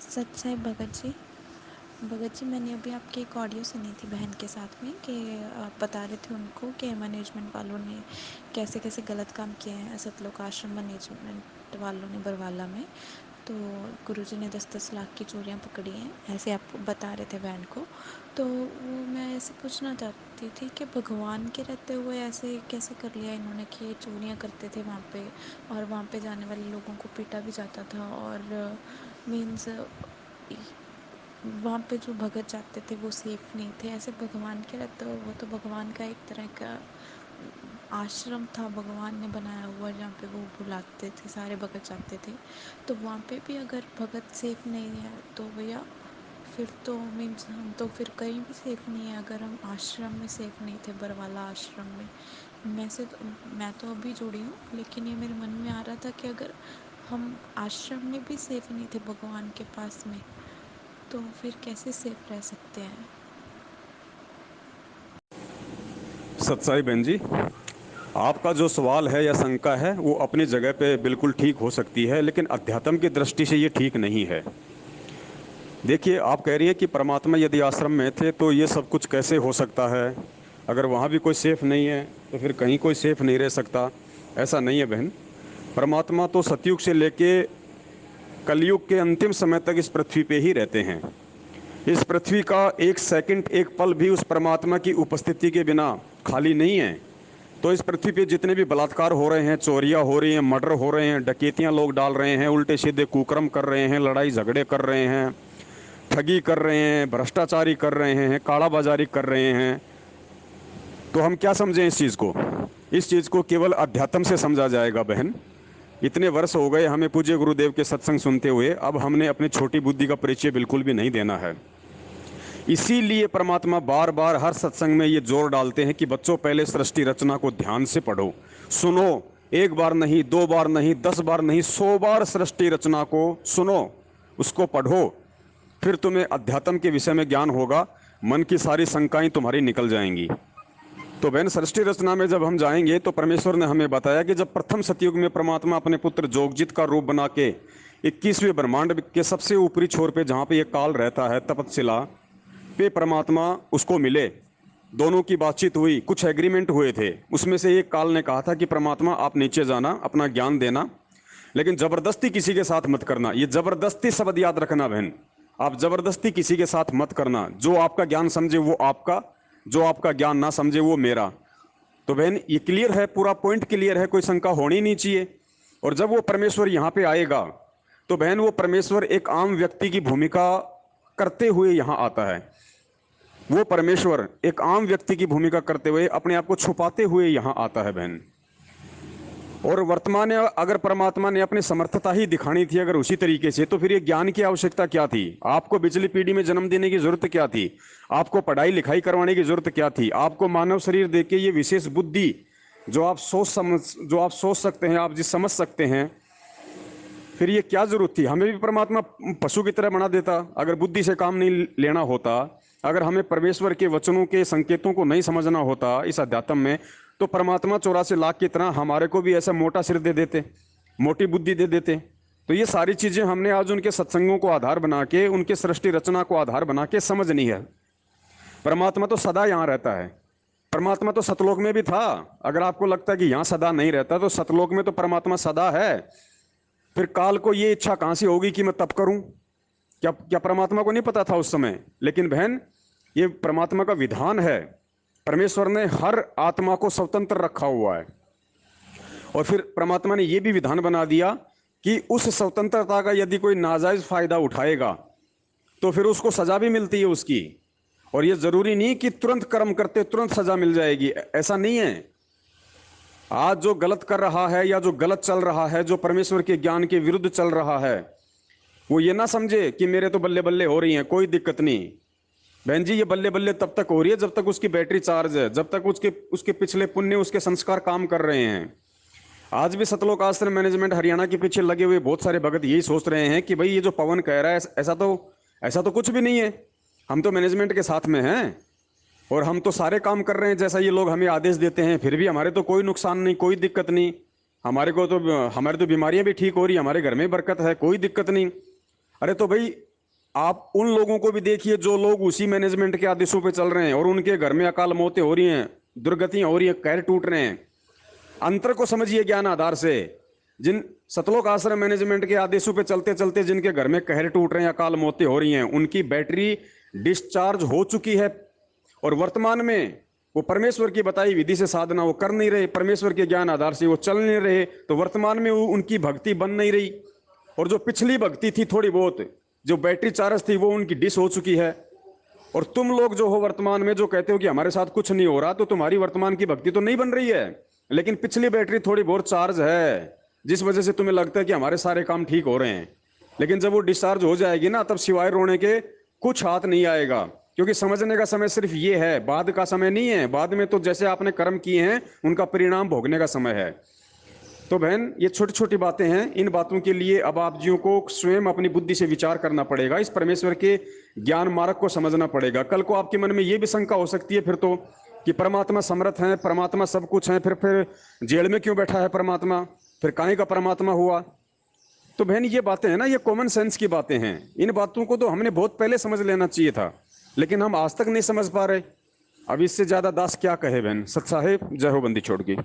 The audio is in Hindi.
सच्चाई भगत जी मैंने अभी आपकी एक ऑडियो सुनी थी बहन के साथ में कि आप बता रहे थे उनको कि मैनेजमेंट वालों ने कैसे कैसे गलत काम किए हैं सतलोक आश्रम मैनेजमेंट वालों ने बरवाला में। तो गुरुजी ने 10-10 लाख की चोरियां पकड़ी हैं, ऐसे आप बता रहे थे बहन को। तो वो मैं ऐसे पूछना चाहती थी कि भगवान के रहते हुए ऐसे कैसे कर लिया इन्होंने कि ये चोरियां करते थे वहाँ पे, और वहाँ पे जाने वाले लोगों को पीटा भी जाता था, और मीन्स वहाँ पे जो भगत जाते थे वो सेफ नहीं थे। ऐसे भगवान के रहते हो, वो तो भगवान का एक तरह का आश्रम था भगवान ने बनाया हुआ, जहाँ पे वो बुलाते थे सारे भगत जाते थे। तो वहाँ पे भी अगर भगत सेफ नहीं है तो भैया फिर तो मीन्स हम तो फिर कहीं भी सेफ नहीं है। अगर हम आश्रम में सेफ नहीं थे, बरवाला आश्रम में, मैं तो अभी जुड़ी हूँ, लेकिन ये मेरे मन में आ रहा था कि अगर हम आश्रम में भी सेफ नहीं थे भगवान के पास में, तो फिर कैसे सेफ रह सकते हैं। सच्चाई बहन जी, आपका जो सवाल है या शंका है वो अपनी जगह पे बिल्कुल ठीक हो सकती है, लेकिन अध्यात्म की दृष्टि से ये ठीक नहीं है। देखिए, आप कह रही है कि परमात्मा यदि आश्रम में थे तो ये सब कुछ कैसे हो सकता है। अगर वहाँ भी कोई सेफ नहीं है तो फिर कहीं कोई सेफ नहीं रह सकता। ऐसा नहीं है बहन। परमात्मा तो सतयुग से लेके कलयुग के अंतिम समय तक इस पृथ्वी पे ही रहते हैं। इस पृथ्वी का एक सेकंड, एक पल भी उस परमात्मा की उपस्थिति के बिना खाली नहीं है। तो इस पृथ्वी पे जितने भी बलात्कार हो रहे हैं, चोरियां हो रही हैं, मर्डर हो रहे हैं, डकैतियां लोग डाल रहे हैं, उल्टे सीधे कुकर्म कर रहे हैं, लड़ाई झगड़े कर रहे हैं, ठगी कर रहे हैं, भ्रष्टाचारी कर रहे हैं, काला बाजारी कर रहे हैं, तो हम क्या समझें इस चीज़ को। इस चीज़ को केवल अध्यात्म से समझा जाएगा बहन। इतने वर्ष हो गए हमें पूज्य गुरुदेव के सत्संग सुनते हुए, अब हमने अपनी छोटी बुद्धि का परिचय बिल्कुल भी नहीं देना है। इसीलिए परमात्मा बार बार हर सत्संग में ये जोर डालते हैं कि बच्चों, पहले सृष्टि रचना को ध्यान से पढ़ो, सुनो। एक बार नहीं, दो बार नहीं, 10 बार नहीं, 100 बार सृष्टि रचना को सुनो, उसको पढ़ो। फिर तुम्हें अध्यात्म के विषय में ज्ञान होगा, मन की सारी शंकाएं तुम्हारी निकल जाएंगी। तो बहन, सृष्टि रचना में जब हम जाएंगे तो परमेश्वर ने हमें बताया कि जब प्रथम सतयुग में परमात्मा अपने पुत्र जोगजित का रूप बना के 21वें ब्रह्मांड के सबसे ऊपरी छोर पे, जहाँ पे ये काल रहता है, तपतशिला पे परमात्मा उसको मिले। दोनों की बातचीत हुई, कुछ एग्रीमेंट हुए थे। उसमें से एक काल ने कहा था कि परमात्मा आप नीचे जाना, अपना ज्ञान देना, लेकिन जबरदस्ती किसी के साथ मत करना। ये जबरदस्ती शब्द याद रखना बहन। आप जबरदस्ती किसी के साथ मत करना। जो आपका ज्ञान समझे वो आपका, जो आपका ज्ञान ना समझे वो मेरा। तो बहन, ये क्लियर है, पूरा पॉइंट क्लियर है, कोई शंका होनी नहीं चाहिए। और जब वो परमेश्वर यहां पे आएगा तो बहन, वो परमेश्वर एक आम व्यक्ति की भूमिका करते हुए यहां आता है। वो परमेश्वर एक आम व्यक्ति की भूमिका करते हुए, अपने आप को छुपाते हुए यहां आता है बहन। और वर्तमान में अगर परमात्मा ने अपनी समर्थता ही दिखानी थी अगर उसी तरीके से, तो फिर ये ज्ञान की आवश्यकता क्या थी। आपको पिछली पीढ़ी में जन्म देने की जरूरत क्या थी। आपको पढ़ाई लिखाई करवाने की जरूरत क्या थी। आपको मानव शरीर देके ये विशेष बुद्धि, जो आप सोच सकते हैं, आप जिस समझ सकते हैं, फिर ये क्या जरूरत थी। हमें भी परमात्मा पशु की तरह बना देता अगर बुद्धि से काम नहीं लेना होता। अगर हमें परमेश्वर के वचनों के संकेतों को नहीं समझना होता इस अध्यात्म में, तो परमात्मा 84 लाख की तरह हमारे को भी ऐसा मोटा सिर दे देते, मोटी बुद्धि दे देते। तो ये सारी चीजें हमने आज उनके सत्संगों को आधार बना के, उनके सृष्टि रचना को आधार बना के समझनी है। परमात्मा तो सदा यहाँ रहता है। परमात्मा तो सतलोक में भी था। अगर आपको लगता है कि यहाँ सदा नहीं रहता, तो सतलोक में तो परमात्मा सदा है। फिर काल को ये इच्छा कहां से होगी कि मैं तप करूं। क्या क्या परमात्मा को नहीं पता था उस समय। लेकिन बहन, ये परमात्मा का विधान है। परमेश्वर ने हर आत्मा को स्वतंत्र रखा हुआ है। और फिर परमात्मा ने यह भी विधान बना दिया कि उस स्वतंत्रता का यदि कोई नाजायज फायदा उठाएगा तो फिर उसको सजा भी मिलती है उसकी। और यह जरूरी नहीं कि तुरंत कर्म करते तुरंत सजा मिल जाएगी, ऐसा नहीं है। आज जो गलत कर रहा है या जो गलत चल रहा है, जो परमेश्वर के ज्ञान के विरुद्ध चल रहा है, वो ये ना समझे कि मेरे तो बल्ले बल्ले हो रही हैं, कोई दिक्कत नहीं। बहन जी, ये बल्ले बल्ले तब तक हो रही है जब तक उसकी बैटरी चार्ज है, जब तक उसके उसके पिछले पुण्य, उसके संस्कार काम कर रहे हैं। आज भी सतलोक आश्रम मैनेजमेंट हरियाणा के पीछे लगे हुए बहुत सारे भगत यही सोच रहे हैं कि भाई ये जो पवन कह रहा है, ऐसा तो कुछ भी नहीं है। हम तो मैनेजमेंट के साथ में हैं और हम तो सारे काम कर रहे हैं जैसा ये लोग हमें आदेश देते हैं, फिर भी हमारे तो कोई नुकसान नहीं, कोई दिक्कत नहीं। हमारी तो बीमारियां भी ठीक हो रही, हमारे घर में बरकत है, कोई दिक्कत नहीं। अरे तो भाई, आप उन लोगों को भी देखिए जो लोग उसी मैनेजमेंट के आदेशों पे चल रहे हैं और उनके घर में अकाल मौतें हो रही हैं, दुर्गतियां हो रही हैं, कहर टूट रहे हैं। अंतर को समझिए ज्ञान आधार से। जिन सतलोक आश्रम मैनेजमेंट के आदेशों पे चलते चलते जिनके घर में कहर टूट रहे हैं, अकाल मौतें हो रही हैं, उनकी बैटरी डिस्चार्ज हो चुकी है और वर्तमान में वो परमेश्वर की बताई विधि से साधना वो कर नहीं रहे, परमेश्वर के ज्ञान आधार से वो चल नहीं रहे, तो वर्तमान में वो उनकी भक्ति बन नहीं रही। और जो पिछली भक्ति थी थोड़ी बहुत, जो बैटरी चार्ज थी, वो उनकी डिस हो चुकी है। और तुम लोग जो हो वर्तमान में जो कहते हो कि हमारे साथ कुछ नहीं हो रहा, तो तुम्हारी वर्तमान की भक्ति तो नहीं बन रही है, लेकिन पिछली बैटरी थोड़ी बहुत चार्ज है, जिस वजह से तुम्हें लगता है कि हमारे सारे काम ठीक हो रहे हैं। लेकिन जब वो डिस्चार्ज हो जाएगी ना, तब सिवाय रोने के कुछ हाथ नहीं आएगा। क्योंकि समझने का समय सिर्फ ये है, बाद का समय नहीं है। बाद में तो जैसे आपने कर्म किए हैं उनका परिणाम भोगने का समय है। तो बहन, ये छोटी छोटी बातें हैं। इन बातों के लिए अब आप जियों को स्वयं अपनी बुद्धि से विचार करना पड़ेगा, इस परमेश्वर के ज्ञान मार्ग को समझना पड़ेगा। कल को आपके मन में ये भी शंका हो सकती है फिर तो, कि परमात्मा समर्थ है, परमात्मा सब कुछ है, फिर जेल में क्यों बैठा है परमात्मा, फिर काहे का परमात्मा हुआ। तो बहन, ये बातें हैं ना, ये कॉमन सेंस की बातें हैं। इन बातों को तो हमने बहुत पहले समझ लेना चाहिए था, लेकिन हम आज तक नहीं समझ पा रहे। अब इससे ज्यादा दास क्या कहे बहन। सत साहेब, जय हो बंदी छोड़ की।